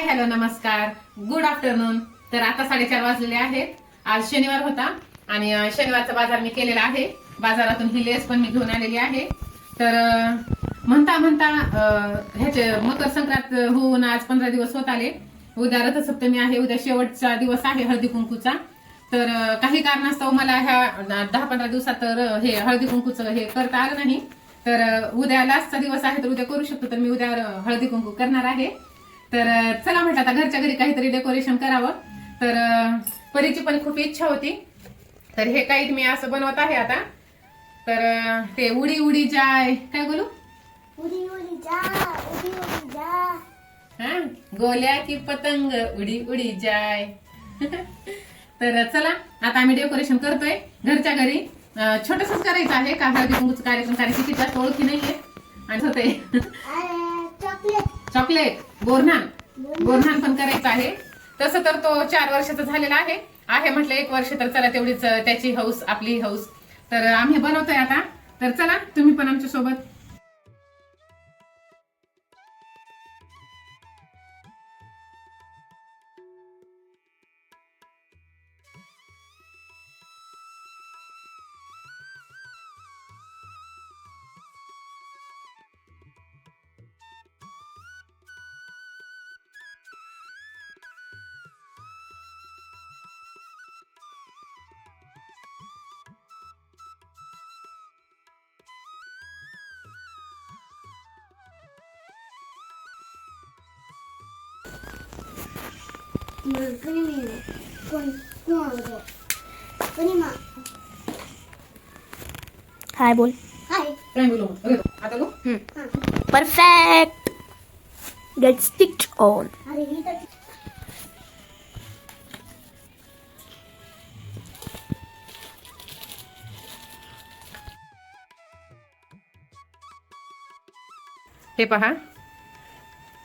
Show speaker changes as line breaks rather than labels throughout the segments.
Hi hello नमस्कार good afternoon. तर आता 4:30 वाजलेले आहेत। आज शनिवार होता आणि शनिवारचा बाजार मी केलेला आहे। बाजारातून ही लेस पण मी घेऊन आलेली आहे। तर म्हणता म्हणता ह्याचे मकर संक्रांत होऊन आज 15 दिवस होत आले। उद्या रथसप्तमी आहे, उद्या शेवटचा दिवस आहे हळदी कुंकूचा। तर काही कारणास्तव मला ह्या 10-15 दिवसात तर हे हळदी कुंकूचं हे करता आलं नाही। तर उद्या लास्टचा दिवस आहे, तर उद्या करू शकतो। तर मी उद्या हळदी कुंकू करणार आहे। तर चला म्हटलं आता घरच्या घरी काहीतरी डेकोरेशन करावं। तर परीची पण खूप इच्छा होती, तर हे काही मी असं बनवत आहे आता। तर ते उडी उडी जाय, काय बोलू,
उडी उडी जा, उडी उडी जा।
हा, गोल्या की पतंग उडी उडी जाय। तर चला आता आम्ही डेकोरेशन करतोय घरच्या घरी। छोटसच करायचं आहे का हळदी कुंकूचं कार्यक्रम, कारण की जास्त ओळखी नाहीये आणि होते
चॉकलेट
चॉकलेट बोरन्हान पण करायचं आहे। तसं तर तो 4 वर्षाचा झालेला आहे म्हटलं 1 वर्ष तर चला तेवढीच त्याची हौस आपली हौस। तर आम्ही बनवतोय आता। तर चला तुम्ही पण आमच्या सोबत।
हाय बोल। हाय
काय बोलू आता बोलू?
Perfect get sticked on. अरे ही तर
हे पहा,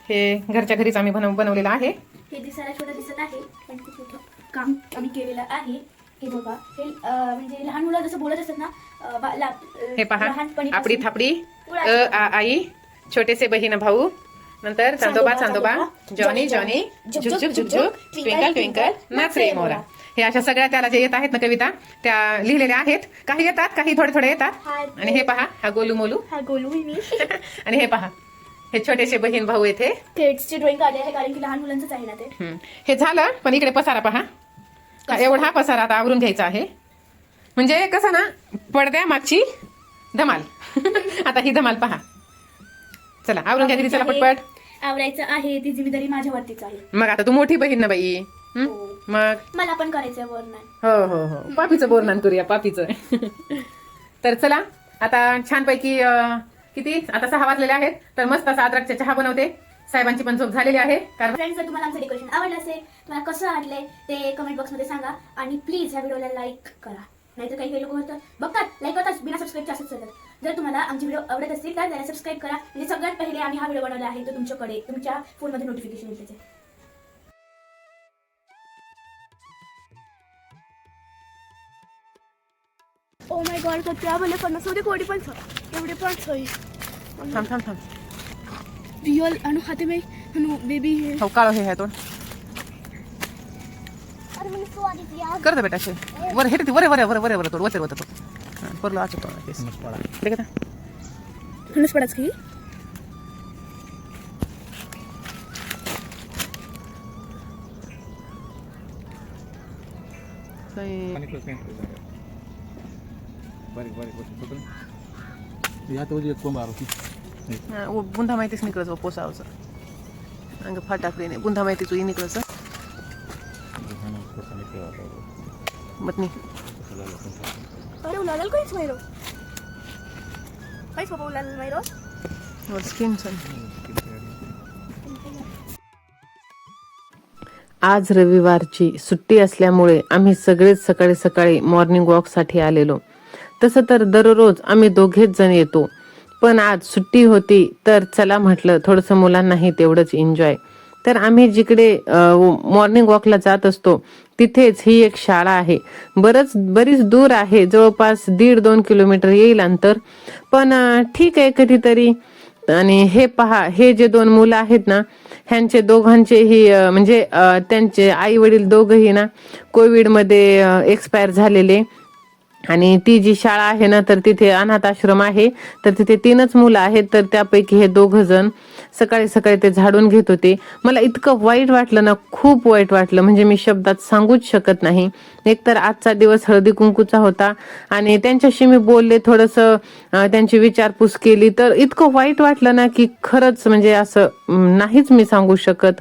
हे घरच्या घरीच आम्ही बनवलेलं आहे।
हे दिसायला छोटं दिसत आहे, पण खूप मोठं काम आम्ही केलेलं आहे। हे बघा, हे म्हणजे लहान मुलं जसं बोलत असतात ना,
हे पहा,
लहानपणी
आपडी थापडी आई, छोटेसे बहीण भाऊ, नंतर चांदोबा जॉनी जॉनी, झुक झुक झुक झुक, ट्विंकल ट्विंकल, नाच रे मोरा। हे अशा सगळ्या त्याला जे येत आहेत ना कविता, त्या लिहिलेल्या आहेत। काही येतात, काही थोडे थोडे येतात। आणि हे पहा, हा गोलू मोलू,
हा गोलू मी
आणि हे पहा, हे छोटेसे बहीण भाऊ येथे
किड्सची ड्रॉइंग काढली आहे, कारण की लहान मुलांचंच आहे ना ते।
हे झालं, पण इकडे पसारा पहा, एवढा पसारा आता आवरून घ्यायचा आहे। म्हणजे कसं ना, पडद्या मागची धमाल। आता ही धमाल पहा। चला आवरून घ्या, चला पटपट
आवरायचं आहे, ती जिम्मेदारी माझ्यावरतीच आहे।
मग आता तू मोठी बहीण ना बाई, मग
मला पण करायचंय बोरन्हान।
हो हो हो, पापीचं बोरन्हान करूया, पापीचं। तर चला आता छानपैकी किती आता 6 वाजलेले आहेत, तर मस्त असा अद्रकचा चहा बनवते। साहेबांची पण झोप झालेली आहे। कारण
फ्रेंड्स, जर तुम्हाला आमचं डेकोरेशन आवडलं असेल, तुम्हाला कसं वाटलंय ते कमेंट बॉक्स मध्ये सांगा। आणि प्लीज ह्या व्हिडिओला लाईक करा, नाहीतर काही लोक बघतात लाईक करतात, बिना सबस्क्राईबचे असंच चालतात। जर तुम्हाला आमचे व्हिडिओ आवडत असतील तर त्याला सबस्क्राईब करा, म्हणजे सगळ्यात पहिले आम्ही हा व्हिडिओ बनवला आहे तो तुमच्याकडे तुमच्या फोनमध्ये नोटिफिकेशन येईल त्याचे। ओ माय गॉड, तो क्या बोले 50 मध्ये कोडी पण एवढे पण सही।
थांब थांब थांब,
रियल अनु हाते में अनु बेबी है।
हो काळो हे तो
अरे मैंने सॉरी किया
कर दे बेटा से वर हेट वर वर वर वर वर तो वतर वतर परलो आचो तो केस पडा ठीक आहे
हनुस पडाच की
या तो एक कोंब आरोती
वो बुंदा माहितीच निकळच पोसावचं अंग फाटाकले नाही, बुंदा माहितीच निकळच मतनी।
अरे उलाल काहीच नाही रो, काहीच बाबा उलाल नाही रो।
और स्किन सन। आज रविवारची सुट्टी असल्यामुळे आम्ही सगळेच सकाळी सकाळी मॉर्निंग वॉक साठी आलेलो। तसं तर दररोज आम्ही दोघेच जण येतो, पण आज सुट्टी होती तर चला म्हटलं थोडंसं मुलांनाही तेवढंच एन्जॉय। तर आम्ही जिकडे मॉर्निंग वॉकला जात असतो तिथेच ही एक शाळा आहे। बरीच दूर आहे, जवळपास 1.5-2 किलोमीटर येईल अंतर, पण ठीक आहे कधीतरी। आणि हे पहा, हे जे 2 मुलं आहेत ना, ह्यांचे दोघांचेही म्हणजे त्यांचे आई वडील दोघंही ना कोविडमध्ये एक्सपायर झालेले. आणि ती जी शाळा आहे ना तर तिथे अनाथ आश्रम आहे, तर तिथे 3च मुलं आहेत, तर त्यापैकी हे 2 जण सकाळी सकाळी ते झाडून घेत होते. मला इतकं वाईट वाटलं ना, खूप वाईट वाटलं, म्हणजे मी शब्दात सांगूच शकत नाही. एकतर आजचा दिवस हळदी कुंकूचा होता आणि त्यांच्याशी मी बोलले, थोडंसं त्यांची विचारपूस केली, तर इतकं वाईट वाटलं ना की खरंच म्हणजे असं नाहीच मी सांगू शकत.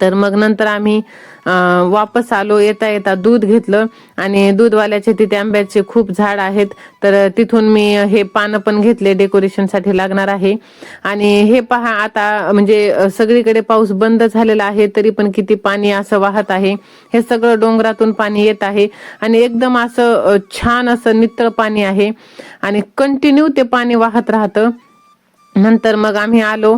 तर मग नंतर आम्ही वापस आलो. येता येता दूध घेतलं आणि दूधवाल्याचे तिथे आंब्याचे खूप झाड आहेत, तर तिथून मी हे पानं पण घेतले, डेकोरेशनसाठी लागणार आहे. आणि हे पहा, आता म्हणजे सगळीकडे पाऊस बंद झालेला आहे, तरी पण किती पाणी असं वाहत आहे. हे सगळं डोंगरातून पाणी येत आहे आणि एकदम असं छान असं नितळ पाणी आहे आणि कंटिन्यू ते पाणी वाहत राहतं. नंतर मग आम्ही आलो.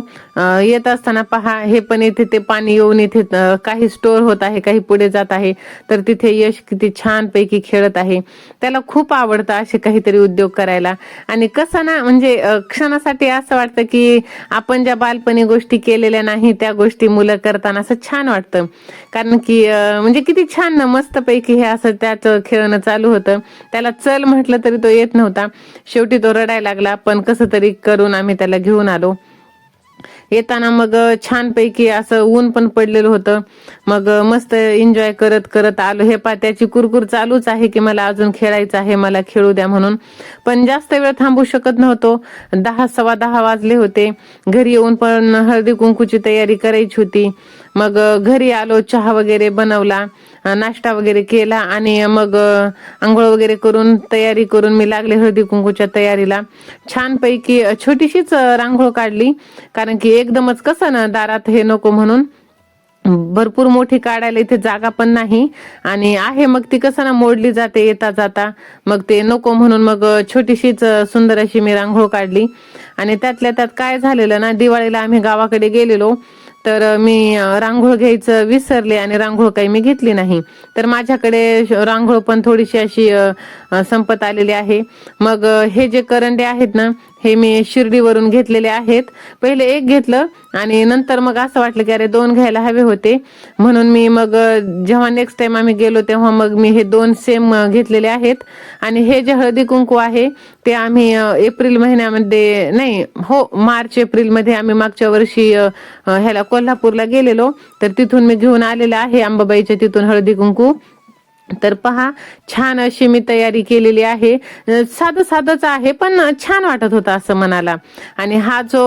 येत असताना पहा, हे पण इथे ते पाणी येऊन इथे काही स्टोर होत आहे, काही पुढे जात आहे. तर तिथे यश किती छान पैकी खेळत आहे. त्याला खूप आवडतं असे काहीतरी उद्योग करायला. आणि कसं ना, म्हणजे क्षणासाठी असं वाटतं की आपण ज्या बालपणी गोष्टी केलेल्या नाही त्या गोष्टी मुलं करताना असं छान वाटतं. कारण की म्हणजे किती छान ना, मस्त पैकी हे असं त्याचं खेळणं चालू होतं. त्याला चल म्हटलं तरी तो येत नव्हता. शेवटी तो रडायला लागला, पण कसं तरी करून आम्ही त्याला घेऊन आलो. येताना मग छानपैकी असं ऊन पण पडलेलं होतं. मग मस्त एन्जॉय करत करत आलो. हे पा, त्याची कुरकुर चालूच आहे की मला अजून खेळायचं आहे, मला खेळू द्या म्हणून. पण जास्त वेळ थांबू शकत नव्हतो. 10 सव्वा 10 वाजले होते. घरी येऊन पण हळदी कुंकूची तयारी करायची होती. मग घरी आलो, चहा वगैरे बनवला, नाश्ता वगैरे केला आणि मग आंघोळ वगैरे करून तयारी करून मी लागले हळदी कुंकूच्या तयारीला. छानपैकी छोटीशीच रांगोळ काढली, कारण की एकदमच कसं ना दारात हे नको म्हणून. भरपूर मोठी काढायला इथे जागा पण नाही आणि आहे, मग ती कसं ना मोडली जाते येता जाता, मग ते नको म्हणून मग छोटीशीच सुंदर अशी मी रांगोळ काढली. आणि त्यातल्या त्यात काय झालेलं ना, दिवाळीला आम्ही गावाकडे गेलेलो, तर मी रांगोळ घ्यायचं विसरले आणि रांगोळ काही मी घेतली नाही. तर माझ्याकडे रांगोळ पण थोडीशी अशी संपत आलेली आहे. मग हे जे करंडे आहेत ना, हे मी शिर्डीवरून घेतलेले आहेत. पहिले एक घेतलं आणि नंतर मग असं वाटलं की अरे 2 घ्यायला हवे होते, म्हणून मी मग जेव्हा नेक्स्ट टाइम आम्ही गेलो तेव्हा मग मी हे 2 सेम घेतलेले आहेत. आणि हे जे हळदी कुंकू आहे ते आम्ही एप्रिल महिन्यामध्ये, नाही हो, मार्च एप्रिल मध्ये आम्ही मागच्या वर्षी ह्याला कोल्हापूरला गेलेलो, तर तिथून मी घेऊन आलेलं आहे अंबाबाईच्या तिथून हळदी कुंकू. तर पहा, छान अशी मी तयारी केलेली आहे. साधं साधंच आहे पण छान वाटत होतं असं मनाला. आणि हा जो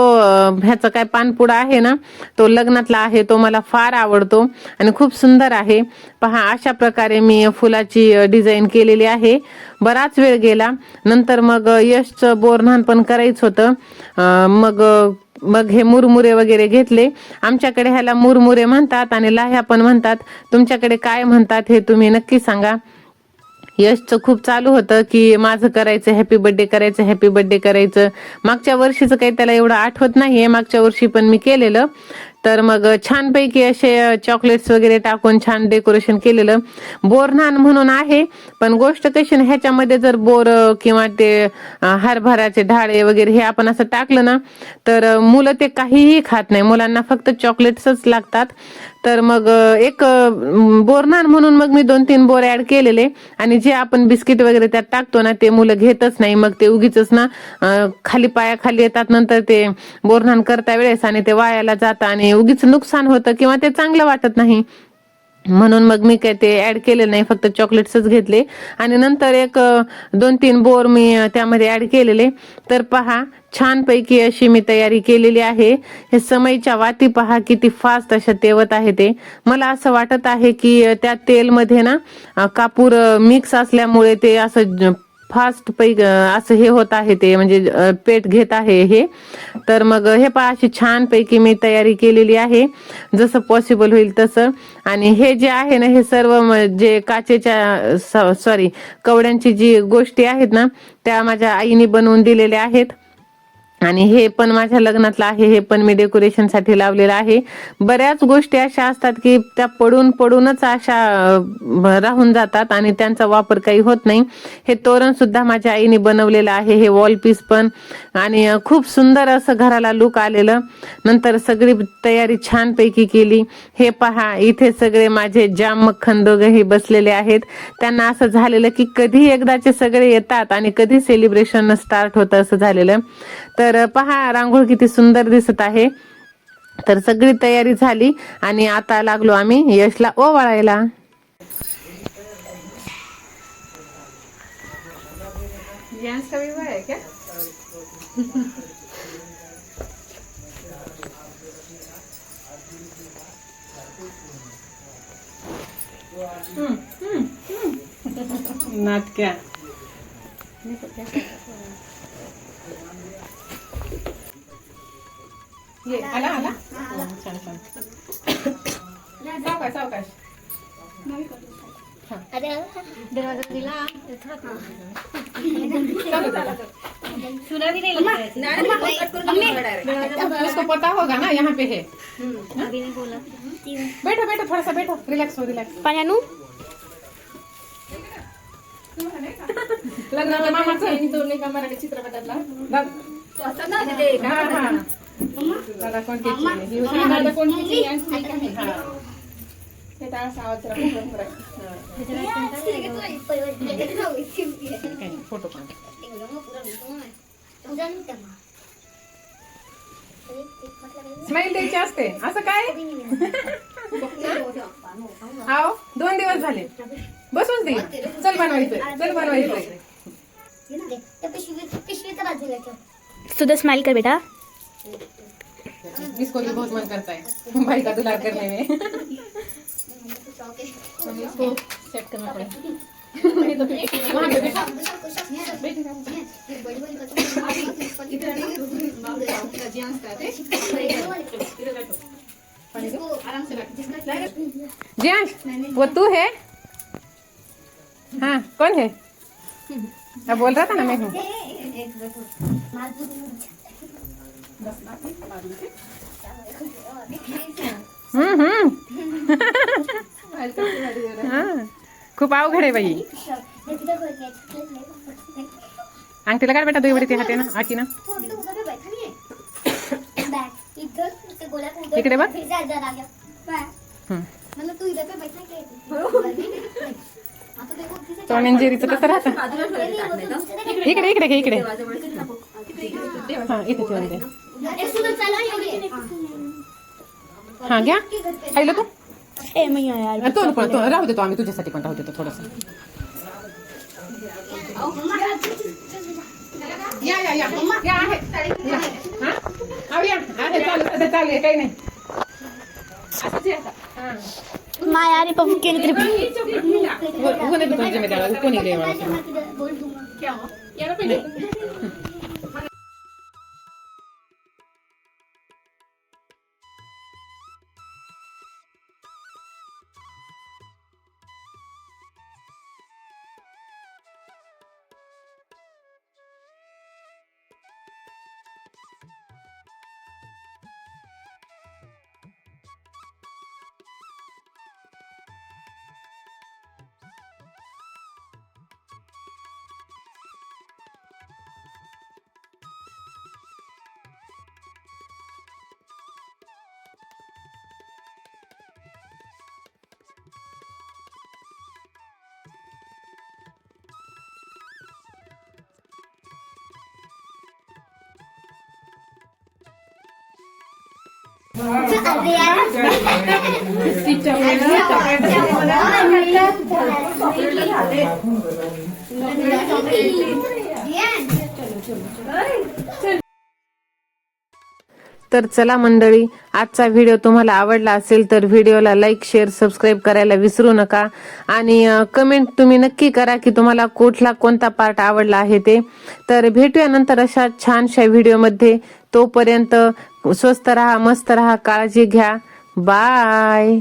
ह्याचा काय पानपुडा आहे ना, तो लग्नातला आहे, तो मला फार आवडतो आणि खूप सुंदर आहे. पहा, अशा प्रकारे मी फुलाची डिझाईन केलेली आहे. बराच वेळ गेला. नंतर मग यशचं बोरन्हाण पण करायचं होतं. मग हे मुरमुरे वगैरे घेतले. आमच्याकडे ह्याला मुरमुरे म्हणतात आणि लाह्या पण म्हणतात. तुमच्याकडे काय म्हणतात हे तुम्ही नक्की सांगा. यशचं खूप चालू होतं की माझं करायचं, हॅपी बर्थडे करायचं, हॅपी बर्थडे करायचं. मागच्या वर्षीचं काही त्याला एवढं आठवत नाहीये, मागच्या वर्षी पण मी केलेलं. तर मग छानपैकी असे चॉकलेट्स वगैरे टाकून छान डेकोरेशन केलेलं. बोरन्हाण म्हणून आहे, पण गोष्ट कशी ना, ह्याच्यामध्ये जर बोर किंवा ते हरभऱ्याचे ढाळे वगैरे हे आपण असं टाकलं ना, तर मुलं ते काहीही खात नाही. मुलांना फक्त चॉकलेट्सच लागतात. तर मग एक बोरन्हाण म्हणून मग मी 2-3 बोर ऍड केलेले. आणि जे आपण बिस्किट वगैरे त्यात टाकतो ना, ते मुलं घेतच नाही. मग ते उगीच ना खाली पायाखाली येतात नंतर ते बोरन्हाण करता वेळेस, आणि ते वायाला जातं आणि उगीच नुकसान होतं किंवा ते चांगलं वाटत नाही. म्हणून मग मी काय ते ऍड केले नाही, फक्त चॉकलेट्सच घेतले. आणि नंतर एक 2-3 बोर मी त्यामध्ये ऍड केलेले. तर पहा, छानपैकी अशी मी तयारी केलेली आहे. हे समईच्या वाती पहा किती फास्ट अशा तेवत आहे. ते मला असं वाटत आहे की त्या तेलमध्ये ना कापूर मिक्स असल्यामुळे ते असं फास्ट पैकी असं हे होत आहे, ते म्हणजे पेट घेत आहे हे. तर मग हे पहा, अशी छान पैकी मी तयारी केलेली आहे, जसं पॉसिबल होईल तसं. आणि हे जे आहे ना, हे सर्व जे काचेच्या कवड्यांची जी गोष्टी आहेत ना, त्या माझ्या आईने बनवून दिलेल्या आहेत. आणि हे पण माझ्या लग्नातलं आहे, हे पण मी डेकोरेशनसाठी लावलेलं आहे. बऱ्याच गोष्टी अशा असतात की त्या पडून पडूनच अशा राहून जातात आणि त्यांचा वापर काही होत नाही. हे तोरण सुद्धा माझ्या आईने बनवलेलं आहे, हे वॉल पीस पण, आणि खूप सुंदर असं घराला लुक आलेलं. नंतर सगळी तयारी छानपैकी केली. हे पहा, इथे सगळे माझे जाम मख्खन दोघेही बसलेले आहेत. त्यांना असं झालेलं की कधी एकदाचे सगळे येतात आणि कधी सेलिब्रेशन स्टार्ट होतं असं झालेलं. तर पहा, रांगोळ किती सुंदर दिसत आहे. तर सगळी तयारी झाली आणि आता लागलो आम्ही यशला ओवाळायला. नाटक्या ये आला आला छान छान. सावकाश सावकाश. उसको पता होगा ना यहाँ पे है. बैठो बैठो थोड़ा सा बैठो, रिलैक्स हो रिलैक्स.
पाण्यानु
लग्नाच्या मामाचं
मराठी चित्रपटातला
दादा कोणती फोटो पण स्माईल द्यायची असते असं काय. आओ 2 दिवस झाले बसून दे. चल बनवायचंय चल बनवायचंय.
सुधा स्माइल कर बेटा.
इसको भी बहुत मन करता है भाई का दुलार करने में. इसको सेट करना पड़ेगा. वहाँ पे जियांश, वो तू है? हाँ कौन है? अब बोल रहा था ना मैं हूँ. हाँ, खूप अवघड आहे बाई. अंगठीला काढ बेटा, दुई ते हाते ना आकी ना. इकडे बघ. टॉम अँड जेरीचं कसं राहतं. इकडे इकडे घे इकडे. हा इथे ठेवून दे. हा घ्या खायला तू. तो पण तो राहू देतो, आम्ही तुझ्यासाठी पण राहू देतो थोडस. या या या या आहे. हा या आहे चालू सध्या चालू आहे काही नाही.
माया रे पप्पू केली तरी
कोणी तुमच्या मध्ये कोणी गेले तर चला मंडळी, आजचा व्हिडिओ तुम्हाला आवडला असेल तर व्हिडिओला लाईक शेअर सबस्क्राईब करायला विसरू नका. आणि कमेंट तुम्ही नक्की करा की तुम्हाला कुठला कोणता पार्ट आवडला आहे ते. तर भेटूया नंतर अशा छानशा व्हिडिओमध्ये. तोपर्यंत स्वस्त राहा, मस्त राहा, काळजी घ्या. बाय.